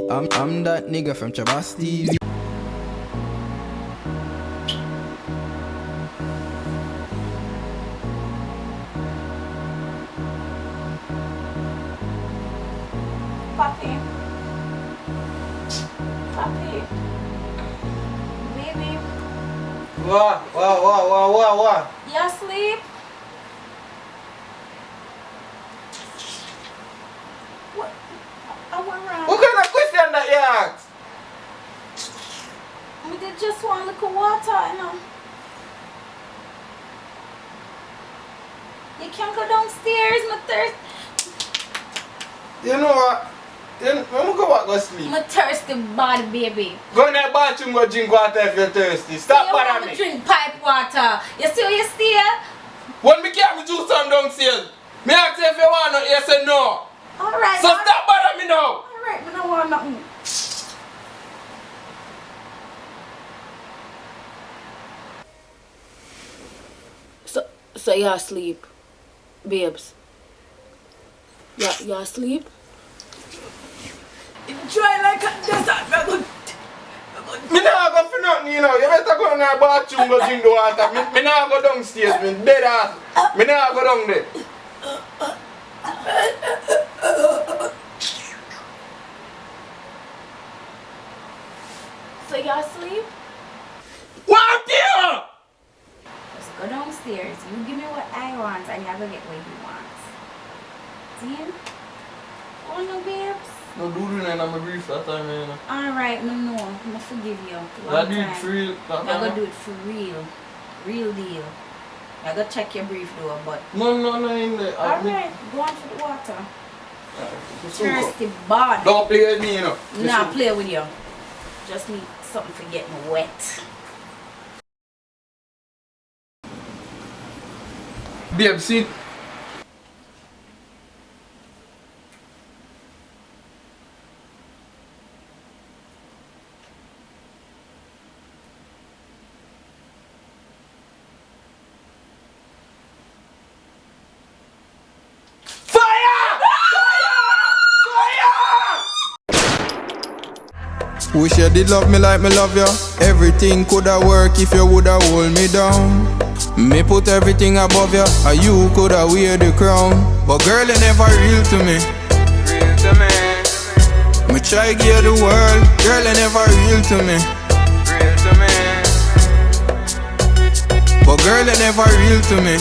I'm that nigga from Trabass TV. Papi. Papi. Baby. What? You asleep? What? What kind of question that you ask? We did just want little water, you know. You can't go downstairs, my thirst. You know what? Let me go back to sleep. My thirsty body, baby. Go in the bathroom, go drink water if you're thirsty. Stop bothering me. Drink pipe water. You see where you stay? When me carry me juice some downstairs, me ask you if you want it, you say no. Alright. So stop bothering me now. Alright, but I don't want nothing. So you asleep, babes? You asleep? Try like a desert. Me nah go for nothing, you know. You better go in the bathroom, go drink the water. Me nah go downstairs, me dead ass. Me nah go down there. So you asleep? What here? Just go downstairs. You give me what I want and you're gonna get what you want. See? Oh no, babes. No do that, I'm a brief that time, you know. Alright, no. I forgive you. I do it for real. I'm gonna do it for real. Real deal. I gotta check your brief though, but No, in there. alright, go on for the water. Thirsty. Thirsty body. Don't play with me, you know. Nah, play with you. Just need something for getting wet. Babe, see. Wish you did love me like me love you. Everything coulda work if you woulda hold me down. Me put everything above you, and you coulda wear the crown. But girl, you never real to me. Real to me. Me try give you the world, girl, you never real to me. Real to me. But girl, you never real to me.